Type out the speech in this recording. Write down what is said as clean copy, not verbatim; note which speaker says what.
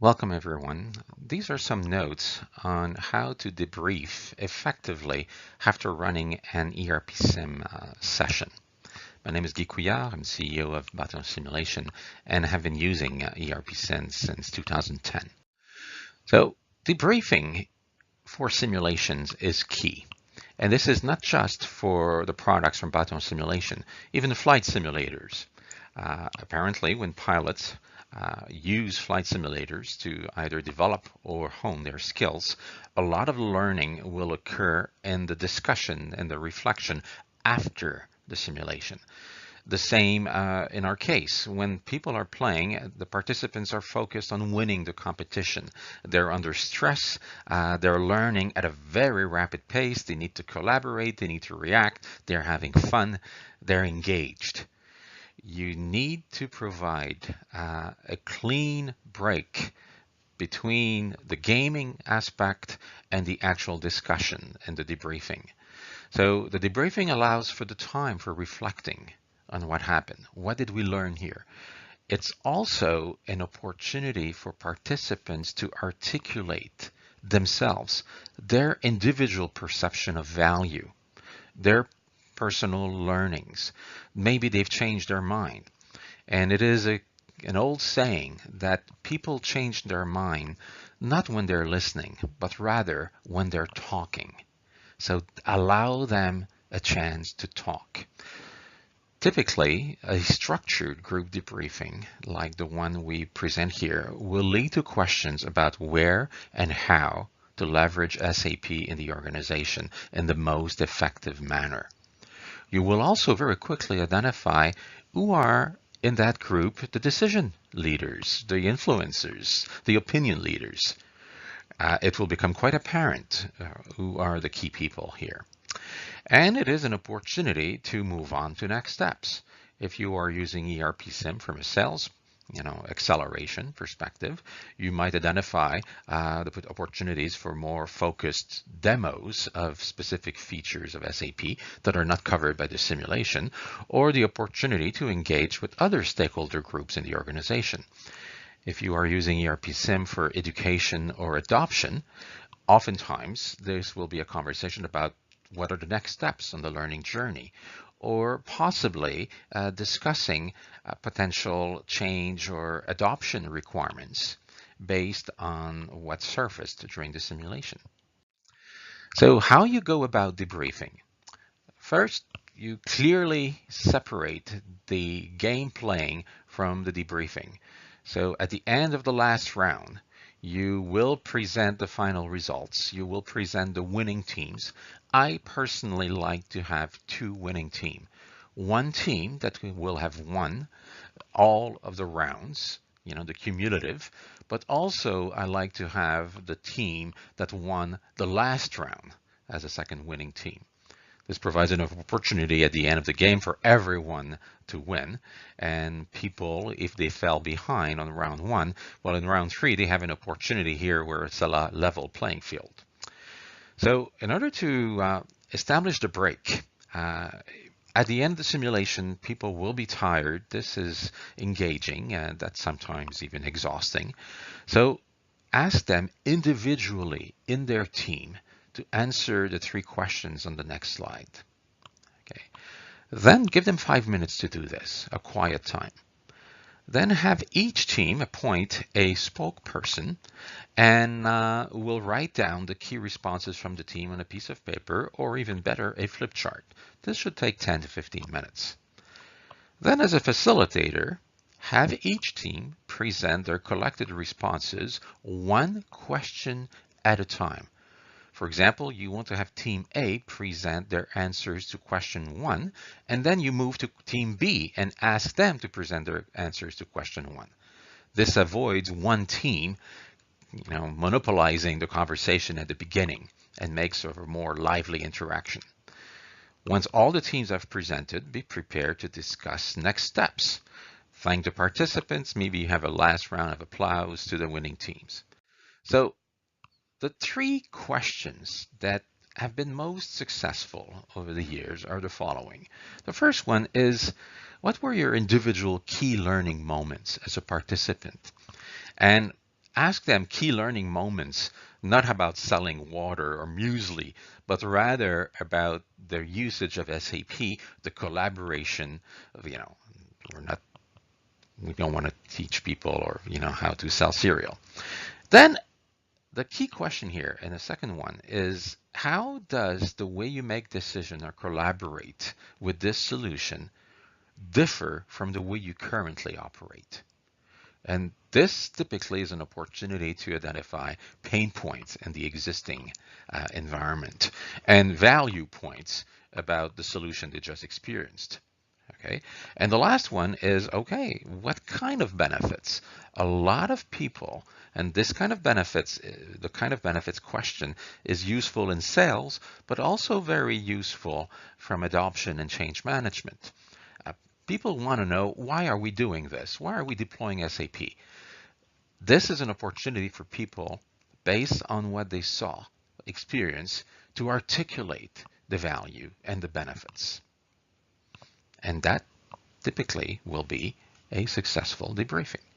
Speaker 1: Welcome everyone. These are some notes on how to debrief effectively after running an ERPsim session. My name is Guy Couillard. I'm CEO of Baton Simulations and have been using ERPsim since 2010. So debriefing for simulations is key. And this is not just for the products from Baton Simulation, even the flight simulators. Apparently, when pilots use flight simulators to either develop or hone their skills, a lot of learning will occur in the discussion and the reflection after the simulation. The same in our case. When people are playing, the participants are focused on winning the competition. They're under stress. They're learning at a very rapid pace. They need to collaborate. They need to react. They're having fun. They're engaged. You need to provide a clean break between the gaming aspect and the actual discussion and the debriefing. So the debriefing allows for the time for reflecting on what happened. What did we learn here? It's also an opportunity for participants to articulate themselves, their individual perception of value, their personal learnings. Maybe they've changed their mind. And it is an old saying that people change their mind not when they're listening, but rather when they're talking. So allow them a chance to talk. Typically, a structured group debriefing, like the one we present here, will lead to questions about where and how to leverage SAP in the organization in the most effective manner. You will also very quickly identify who are in that group the decision leaders, the influencers, the opinion leaders. It will become quite apparent who are the key people here. And it is an opportunity to move on to next steps. If you are using ERPsim from a sales acceleration perspective, you might identify the opportunities for more focused demos of specific features of SAP that are not covered by the simulation, or the opportunity to engage with other stakeholder groups in the organization. If you are using ERPsim for education or adoption, oftentimes this will be a conversation about what are the next steps on the learning journey, or possibly discussing potential change or adoption requirements based on what surfaced during the simulation. So how you go about debriefing? First, you clearly separate the game playing from the debriefing. So at the end of the last round, you will present the final results. You will present the winning teams. I personally like to have two winning teams. One team that will have won all of the rounds, the cumulative, but also I like to have the team that won the last round as a second winning team. This provides an opportunity at the end of the game for everyone to win. And people, if they fell behind on round one, well, in round three, they have an opportunity here where it's a level playing field. So in order to establish the break, at the end of the simulation, people will be tired. This is engaging, and that's sometimes even exhausting. So ask them individually in their team to answer the three questions on the next slide. Okay. Then give them 5 minutes to do this, a quiet time. Then have each team appoint a spokesperson and we'll write down the key responses from the team on a piece of paper, or even better, a flip chart. This should take 10 to 15 minutes. Then as a facilitator, have each team present their collected responses one question at a time. For example, you want to have Team A present their answers to question 1, and then you move to Team B and ask them to present their answers to question 1. This avoids one team, monopolizing the conversation at the beginning and makes for a more lively interaction. Once all the teams have presented, be prepared to discuss next steps. Thank the participants. Maybe you have a last round of applause to the winning teams. So the three questions that have been most successful over the years are the following. The first one is, what were your individual key learning moments as a participant? And ask them key learning moments, not about selling water or muesli, but rather about their usage of SAP, the collaboration of, we don't want to teach people or, how to sell cereal. Then the key question here, and the second one, is how does the way you make decision or collaborate with this solution differ from the way you currently operate? And this typically is an opportunity to identify pain points in the existing environment and value points about the solution they just experienced. Okay, and the last one is, okay, what kind of benefits? A lot of people, and this kind of benefits, the kind of benefits question is useful in sales, but also very useful from adoption and change management. People want to know, why are we doing this? Why are we deploying SAP? This is an opportunity for people, based on what they saw, experience, to articulate the value and the benefits. And that typically will be a successful debriefing.